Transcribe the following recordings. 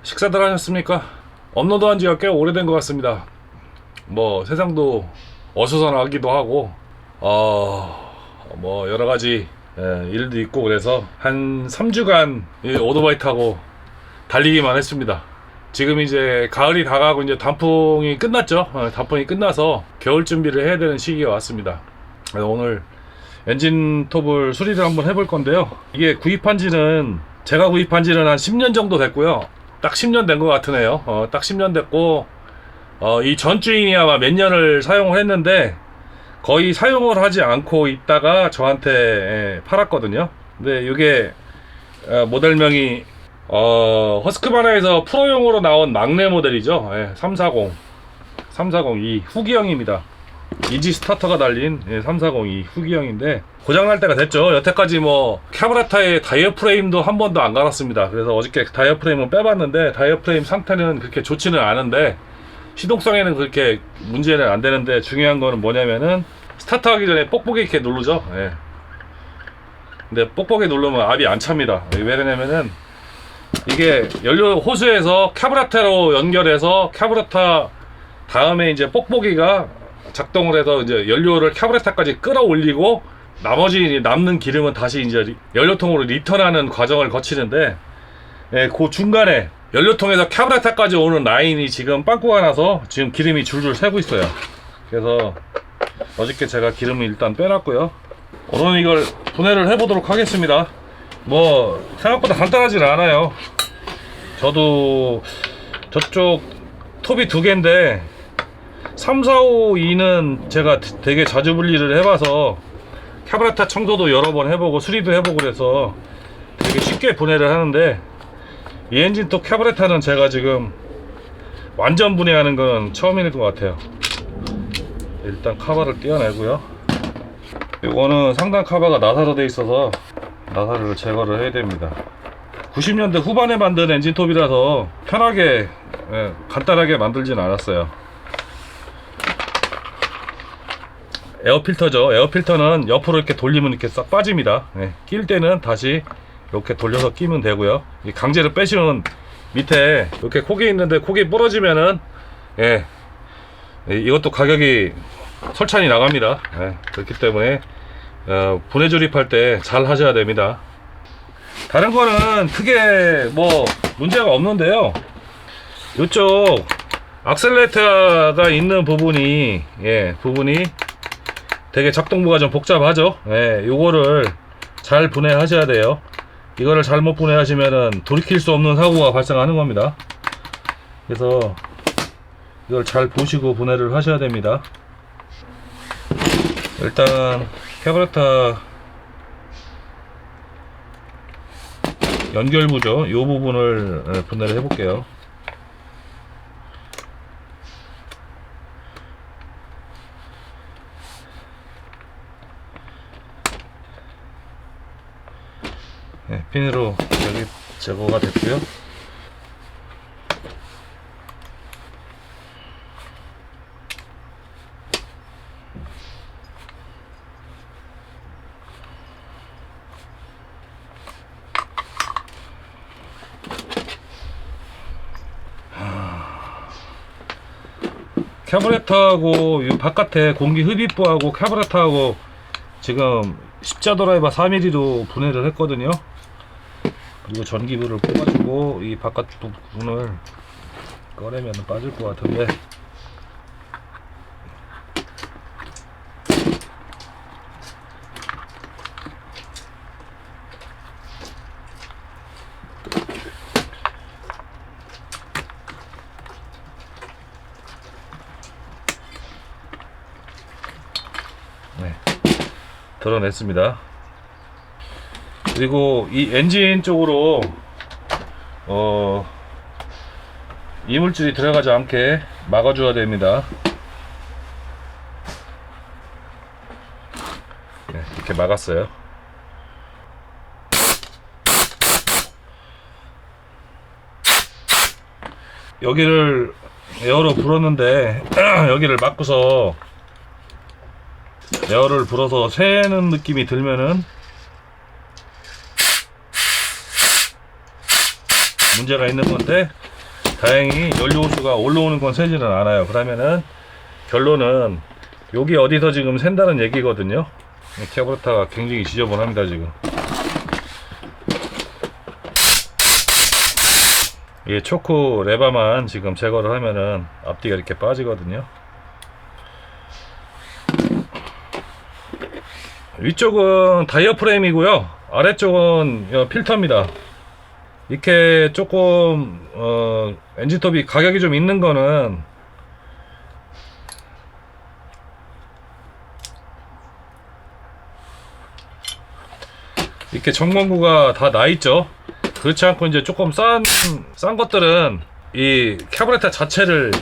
식사들 하셨습니까? 업로드한 지가 꽤 오래된 것 같습니다. 뭐 세상도 어수선하기도 하고 뭐 여러가지 일도 있고 그래서 한 3주간 오토바이 타고 달리기만 했습니다. 지금 이제 가을이 다가고 이제 단풍이 끝났죠. 단풍이 끝나서 겨울 준비를 해야 되는 시기가 왔습니다. 그래서 오늘 엔진톱을 수리를 한번 해볼 건데요. 이게 제가 구입한 지는 한 10년 정도 됐고요. 딱 10년 된 것 같으네요. 딱 10년 됐고 이 전 주인이 아마 몇 년을 사용을 했는데 거의 사용을 하지 않고 있다가 저한테 팔았거든요. 근데 이게 모델명이 허스크바나에서 프로용으로 나온 막내 모델이죠. 340이 후기형입니다. 이지 스타터가 달린 340이 후기형인데 고장날 때가 됐죠. 여태까지 뭐 카브라타의 다이어프레임도 한 번도 안 갈았습니다. 그래서 어저께 다이어프레임은 빼봤는데 다이어프레임 상태는 그렇게 좋지는 않은데 시동성에는 그렇게 문제는 안 되는데 중요한 거는 뭐냐면은 스타트하기 전에 뽁뽁이 이렇게 누르죠. 근데 뽁뽁이 누르면 압이 안 찹니다. 왜 그러냐면은 이게 연료 호스에서 카브라타로 연결해서 카브라타 다음에 이제 뽁뽁이가 작동을 해서 이제 연료를 카브라타까지 끌어올리고 나머지 남는 기름은 다시 이제 연료통으로 리턴하는 과정을 거치는데 그 중간에 연료통에서 카브라타까지 오는 라인이 지금 빵꾸가 나서 지금 기름이 줄줄 새고 있어요. 그래서 어저께 제가 기름을 일단 빼놨고요. 오늘은 이걸 분해를 해보도록 하겠습니다. 뭐 생각보다 간단하진 않아요. 저도 저쪽 톱이 두 개인데 3, 4, 5, 2는 제가 되게 자주 분리를 해봐서 카브라타 청소도 여러 번 해보고 수리도 해보고 그래서 되게 쉽게 분해를 하는데 이 엔진톱 카브라타는 제가 지금 완전 분해하는 건 처음인 것 같아요. 일단 카바를 떼어내고요. 이거는 상단 카바가 나사로 돼 있어서 나사를 제거를 해야 됩니다. 90년대 후반에 만든 엔진톱이라서 편하게 간단하게 만들진 않았어요. 에어필터죠. 에어필터는 옆으로 이렇게 돌리면 이렇게 싹 빠집니다. 낄 때는 다시 이렇게 돌려서 끼면 되고요. 강제로 빼시면 밑에 이렇게 콕이 있는데 콕이 부러지면은 이것도 가격이 설찬이 나갑니다. 그렇기 때문에 분해 조립할 때 잘 하셔야 됩니다. 다른 거는 크게 뭐 문제가 없는데요. 이쪽 악셀레이터가 있는 부분이 되게 작동부가 좀 복잡하죠. 요거를 잘 분해하셔야 돼요. 이거를 잘못 분해하시면은 돌이킬 수 없는 사고가 발생하는 겁니다. 그래서 이걸 잘 보시고 분해를 하셔야 됩니다. 일단 카브라타 연결부죠. 이 부분을 분해를 해볼게요. 핀으로 여기 제거가 됐고요. 카브레터하고 이 바깥에 공기 흡입부하고 카브레터하고 지금 십자 드라이버 4mm로 분해를 했거든요. 그리고 전기부를 뽑아주고 이 바깥 부분을 꺼내면 빠질 것 같은데 드러냈습니다. 그리고 이 엔진 쪽으로 이물질이 들어가지 않게 막아줘야 됩니다. 이렇게 막았어요. 여기를 에어로 불었는데 여기를 막고서 에어를 불어서 새는 느낌이 들면은 문제가 있는 건데 다행히 연료호수가 올라오는 건 새지는 않아요. 그러면은 결론은 여기 어디서 지금 샌다는 얘기거든요. 캐브레타가 굉장히 지저분합니다 지금. 이 초크 레바만 지금 제거를 하면은 앞뒤가 이렇게 빠지거든요. 위쪽은 다이어 프레임이고요, 아래쪽은 필터입니다. 이렇게 조금 엔진톱이 가격이 좀 있는 거는 이렇게 전광구가 다 나있죠. 그렇지 않고 이제 조금 싼 것들은 이 캐브레타 자체를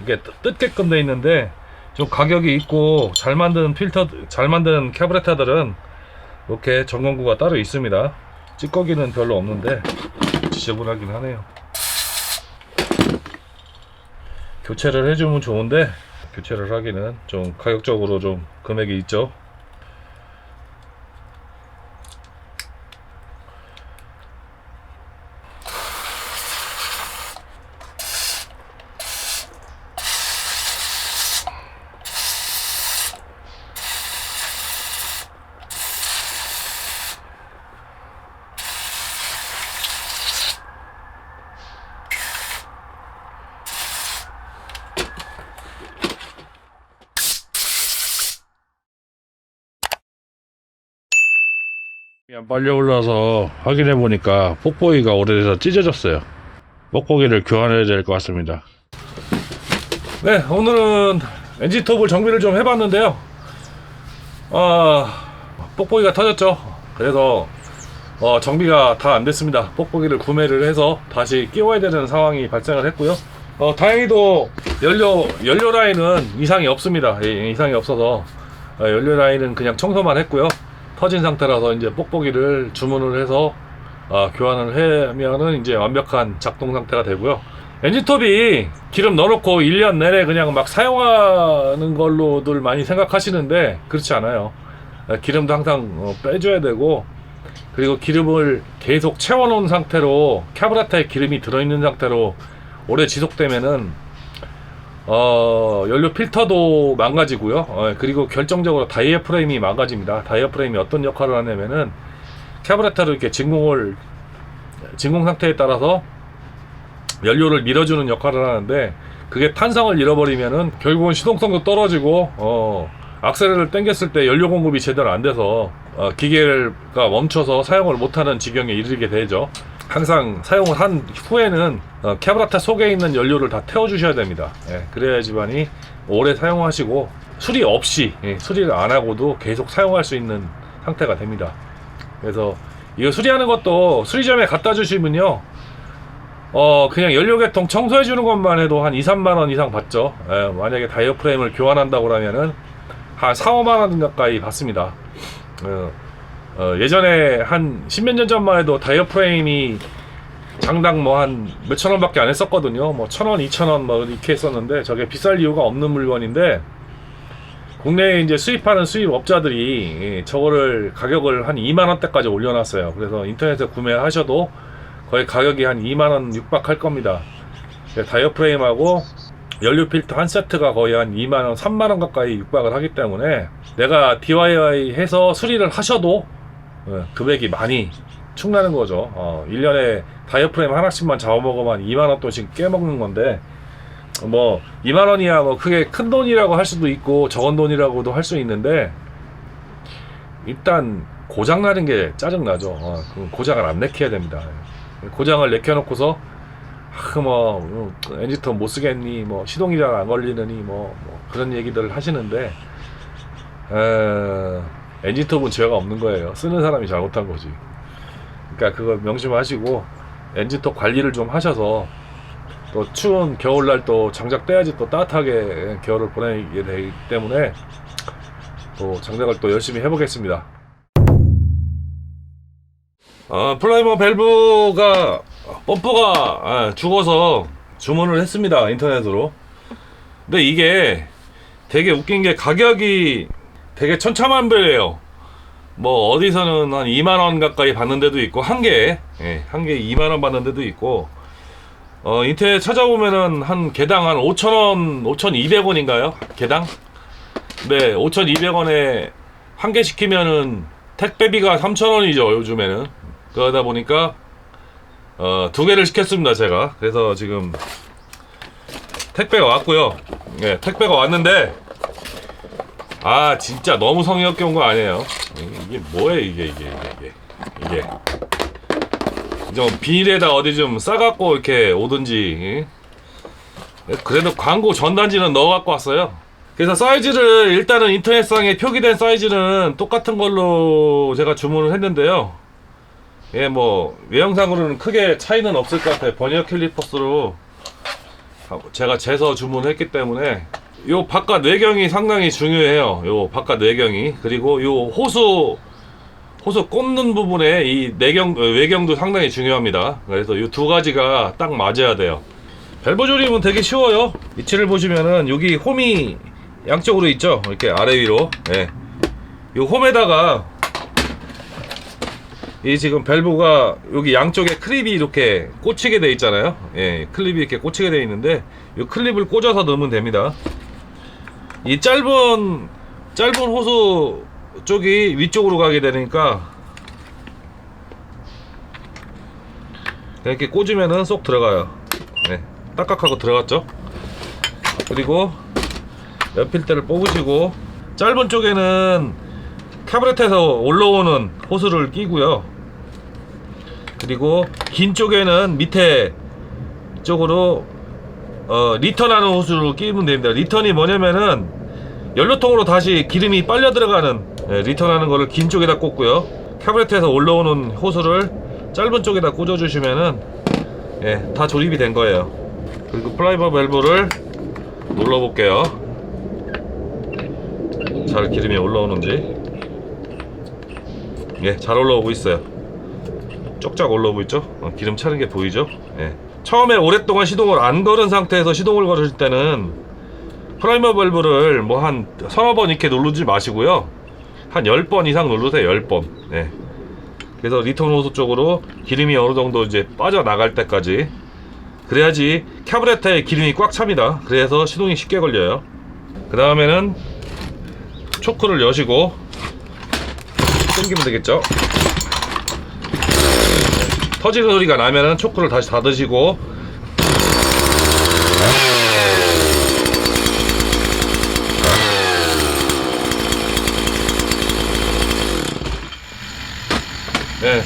이게 뜯게끔 돼 있는데, 좀 가격이 있고 잘 만든 잘 만든 캐브레타들은 이렇게 전광구가 따로 있습니다. 찌꺼기는 별로 없는데 지저분하긴 하네요. 교체를 해주면 좋은데 교체를 하기는 좀 가격적으로 좀 금액이 있죠. 빨려 올라서 확인해 보니까 뽁뽁이가 오래돼서 찢어졌어요. 뽁뽁이를 교환해야 될 것 같습니다. 네, 오늘은 엔진톱을 정비를 좀 해봤는데요. 뽁뽁이가 터졌죠. 그래서 정비가 다 안 됐습니다. 뽁뽁이를 구매를 해서 다시 끼워야 되는 상황이 발생을 했고요. 다행히도 연료 라인은 이상이 없습니다. 이상이 없어서 연료 라인은 그냥 청소만 했고요. 터진 상태라서 이제 뽁뽁이를 주문을 해서 교환을 하면은 이제 완벽한 작동 상태가 되고요. 엔진톱이 기름 넣어놓고 1년 내내 그냥 막 사용하는 걸로들 많이 생각하시는데 그렇지 않아요. 기름도 항상 빼줘야 되고, 그리고 기름을 계속 채워놓은 상태로 캐브레타에 기름이 들어있는 상태로 오래 지속되면은 연료 필터도 망가지고요. 그리고 결정적으로 다이어 프레임이 망가집니다. 다이어 프레임이 어떤 역할을 하냐면은 캐브레타를 이렇게 진공 상태에 따라서 연료를 밀어주는 역할을 하는데, 그게 탄성을 잃어버리면은 결국은 시동성도 떨어지고 악셀을 당겼을 때 연료 공급이 제대로 안 돼서 기계가 멈춰서 사용을 못하는 지경에 이르게 되죠. 항상 사용을 한 후에는 캐브레타 속에 있는 연료를 다 태워주셔야 됩니다. 그래야지만이 오래 사용하시고 수리 없이, 수리를 안 하고도 계속 사용할 수 있는 상태가 됩니다. 그래서 이거 수리하는 것도 수리점에 갖다 주시면요, 그냥 연료계통 청소해 주는 것만 해도 한 2-3만원 이상 받죠. 만약에 다이어 프레임을 교환한다고 하면은 한 4-5만원 가까이 받습니다. 예전에 한 10몇 년 전만 해도 다이어 프레임이 장당 뭐 한 몇천 원밖에 안 했었거든요. 뭐 1,000원, 2,000원 뭐 이렇게 했었는데, 저게 비쌀 이유가 없는 물건인데, 국내에 이제 수입하는 수입업자들이 저거를 가격을 한 2만원대까지 올려놨어요. 그래서 인터넷에 구매하셔도 거의 가격이 한 2만원 육박할 겁니다. 다이어 프레임하고 연료 필터 한 세트가 거의 한 2만원, 3만원 가까이 육박을 하기 때문에 내가 DIY 해서 수리를 하셔도 금액이 많이 축나는 거죠. 1년에 다이어 프레임 하나씩만 잡아먹으면 2만원 돈씩 깨먹는 건데, 뭐 2만원이야 뭐 크게 큰 돈이라고 할 수도 있고 적은 돈이라고도 할 수 있는데, 일단 고장나는 게 짜증나죠. 고장을 안 내켜야 됩니다. 고장을 내켜놓고서 뭐 엔진톱 못 쓰겠니, 뭐 시동이 잘 안 걸리느니 뭐 그런 얘기들을 하시는데, 엔진톱은 죄가 없는 거예요. 쓰는 사람이 잘못한 거지. 그러니까 그거 명심하시고 엔진톱 관리를 좀 하셔서, 또 추운 겨울날 또 장작 떼야지 또 따뜻하게 겨울을 보내게 되기 때문에 또 장작을 또 열심히 해보겠습니다. 플라이머 밸브가 펌프가 죽어서 주문을 했습니다, 인터넷으로. 근데 이게 되게 웃긴 게 가격이 되게 천차만별이에요. 뭐 어디서는 한 2만원 가까이 받는 데도 있고, 한 개에 2만원 받는 데도 있고, 인터넷 찾아보면은 한 개당 한 5,000원, 5,200원인가요? 개당? 네, 5,200원에 한 개 시키면은 택배비가 3,000원이죠, 요즘에는. 그러다 보니까 두 개를 시켰습니다, 제가. 그래서 지금 택배가 왔고요. 네, 택배가 왔는데 진짜 너무 성의 없게 온 거 아니에요. 이게 뭐예요, 이게. 좀 비닐에다 어디 좀 싸갖고 이렇게 오든지. 그래도 광고 전단지는 넣어 갖고 왔어요. 그래서 사이즈를 일단은 인터넷상에 표기된 사이즈는 똑같은 걸로 제가 주문을 했는데요. 예, 뭐 외형상으로는 크게 차이는 없을 것 같아요. 버니어 캘리퍼스로 제가 재서 주문했기 때문에. 요 바깥 외경이 상당히 중요해요. 요 바깥 외경이. 그리고 요 호수 꽂는 부분에 이 외경도 상당히 중요합니다. 그래서 이 두 가지가 딱 맞아야 돼요. 밸브 조립은 되게 쉬워요. 위치를 보시면은 여기 홈이 양쪽으로 있죠. 이렇게 아래 위로. 예. 이 홈에다가 이 지금 밸브가 여기 양쪽에 클립이 이렇게 꽂히게 돼 있잖아요. 예, 클립이 이렇게 꽂히게 돼 있는데 이 클립을 꽂아서 넣으면 됩니다. 이 짧은 호수 쪽이 위쪽으로 가게 되니까 이렇게 꽂으면은 쏙 들어가요. 네, 딱딱하고 들어갔죠. 그리고 연필대를 뽑으시고 짧은 쪽에는 카브레터에서 올라오는 호스를 끼고요. 그리고 긴 쪽에는 밑에 쪽으로 리턴하는 호스를 끼면 됩니다. 리턴이 뭐냐면은 연료통으로 다시 기름이 빨려 들어가는 리턴하는 거를 긴 쪽에다 꽂고요. 카브레터에서 올라오는 호스를 짧은 쪽에다 꽂아 주시면은 다 조립이 된 거예요. 그리고 플라이버 밸브를 눌러 볼게요. 잘 기름이 올라오는지. 잘 올라오고 있어요. 쪽짝 올라오고 있죠. 기름 차는 게 보이죠. 처음에 오랫동안 시동을 안 걸은 상태에서 시동을 걸을 때는 프라이머 밸브를 뭐 한 서너 번 이렇게 누르지 마시고요. 한 10번 이상 누르세요. 10번. 그래서 리턴 호스 쪽으로 기름이 어느 정도 이제 빠져나갈 때까지. 그래야지 카브레터에 기름이 꽉 찹니다. 그래서 시동이 쉽게 걸려요. 그 다음에는 초크를 여시고 당기면 되겠죠. 터지는 소리가 나면은 초크를 다시 닫으시고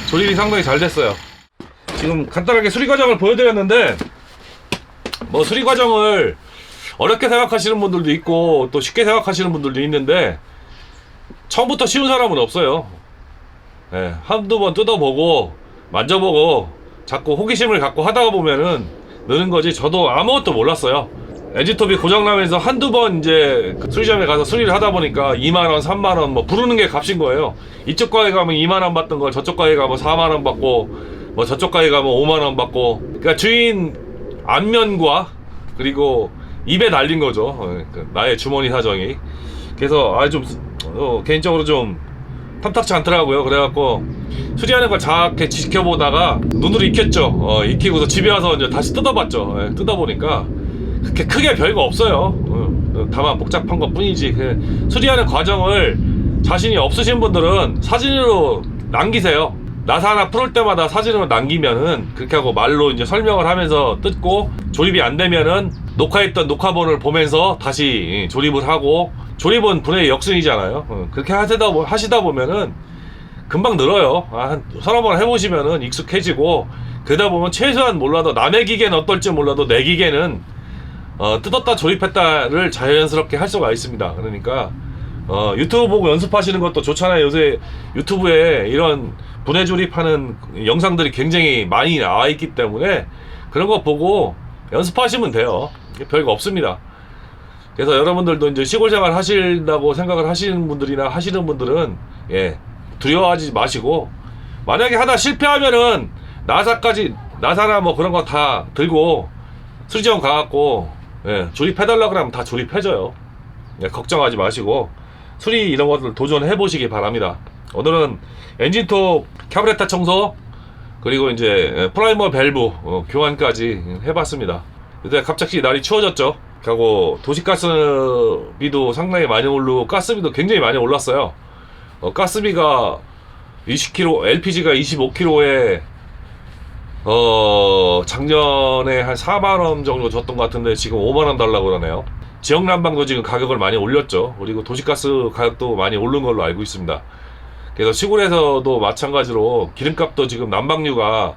조립이 상당히 잘 됐어요. 지금 간단하게 수리 과정을 보여드렸는데 뭐 수리 과정을 어렵게 생각하시는 분들도 있고 또 쉽게 생각하시는 분들도 있는데 처음부터 쉬운 사람은 없어요. 한두 번 뜯어보고 만져보고 자꾸 호기심을 갖고 하다가 보면은 느는 거지. 저도 아무것도 몰랐어요. 엔진톱이 고장나면서 한두 번 이제 수리점에 가서 수리를 하다 보니까 2만원, 3만원 뭐 부르는 게 값인 거예요. 이쪽 가게 가면 2만원 받던 걸 저쪽 가게 가면 4만원 받고 뭐 저쪽 가게 가면 5만원 받고. 그러니까 주인 안면과 그리고 입에 날린 거죠. 나의 주머니 사정이. 그래서 개인적으로 좀 탐탁치 않더라고요. 그래갖고 수리하는 걸 자게 지켜보다가 눈으로 익혔죠. 익히고서 집에 와서 이제 다시 뜯어봤죠. 뜯어보니까 그렇게 크게 별거 없어요. 다만 복잡한 것 뿐이지. 수리하는 과정을 자신이 없으신 분들은 사진으로 남기세요. 나사 하나 풀을 때마다 사진으로 남기면은 그렇게 하고 말로 이제 설명을 하면서 뜯고 조립이 안 되면은 녹화했던 녹화본을 보면서 다시 조립을 하고. 조립은 분의 역순이잖아요. 그렇게 하시다 보면은 금방 늘어요. 한 서너 번 해보시면은 익숙해지고. 그러다 보면 최소한 몰라도 남의 기계는 어떨지 몰라도 내 기계는 뜯었다 조립했다를 자연스럽게 할 수가 있습니다. 그러니까 유튜브 보고 연습하시는 것도 좋잖아요. 요새 유튜브에 이런 분해 조립하는 영상들이 굉장히 많이 나와 있기 때문에 그런 거 보고 연습하시면 돼요. 별거 없습니다. 그래서 여러분들도 이제 시골 생활 하신다고 생각을 하시는 분들이나 하시는 분들은 두려워하지 마시고, 만약에 하다 실패하면은 나사나 뭐 그런 거 다 들고 수리점 가갖고 조립해달라 그러면 다 조립해줘요. 걱정하지 마시고 수리 이런 것들 도전해 보시기 바랍니다. 오늘은 엔진톱 카브레터 청소 그리고 이제 프라이머 밸브 교환까지 해봤습니다. 근데 갑자기 날이 추워졌죠. 그리고 도시가스비도 상당히 많이 오르고 가스비도 굉장히 많이 올랐어요. 가스비가 20kg, LPG가 25kg에 작년에 한 4만원 정도 줬던 것 같은데 지금 5만원 달라고 그러네요. 지역 난방도 지금 가격을 많이 올렸죠. 그리고 도시가스 가격도 많이 오른 걸로 알고 있습니다. 그래서 시골에서도 마찬가지로 기름값도 지금 난방료가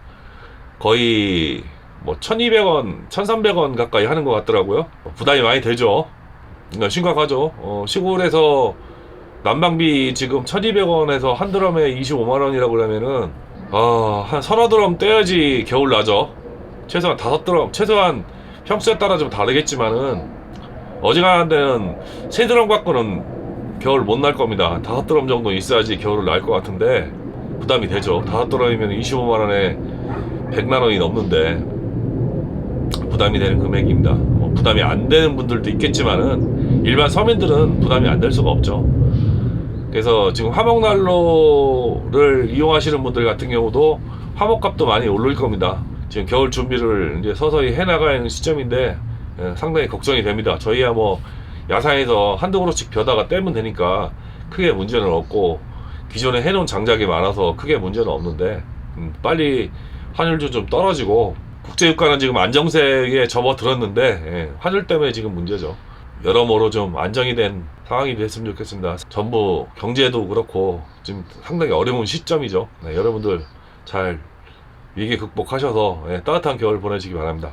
거의 뭐 1200원, 1300원 가까이 하는 것 같더라고요. 부담이 많이 되죠. 심각하죠. 시골에서 난방비 지금 1200원에서 한 드럼에 25만원이라고 그러면은 한 서너 드럼 떼야지 겨울 나죠. 최소한 5드럼, 최소한 평수에 따라 좀 다르겠지만은 어지간한 데는 3드럼 갖고는 겨울 못 날 겁니다. 5드럼 정도 있어야지 겨울을 날 것 같은데 부담이 되죠. 5드럼이면 25만원에 100만원이 넘는데 부담이 되는 금액입니다. 부담이 안 되는 분들도 있겠지만은 일반 서민들은 부담이 안 될 수가 없죠. 그래서 지금 화목난로를 이용하시는 분들 같은 경우도 화목값도 많이 오를 겁니다. 지금 겨울 준비를 이제 서서히 해나가는 시점인데 상당히 걱정이 됩니다. 저희야 뭐 야산에서 한두 그릇씩 벼다가 떼면 되니까 크게 문제는 없고 기존에 해놓은 장작이 많아서 크게 문제는 없는데 빨리 환율도 좀 떨어지고 국제유가는 지금 안정세에 접어들었는데 환율 때문에 지금 문제죠. 여러모로 좀 안정이 된 상황이 됐으면 좋겠습니다. 전부 경제도 그렇고 지금 상당히 어려운 시점이죠. 여러분들 잘 위기 극복하셔서 따뜻한 겨울 보내시기 바랍니다.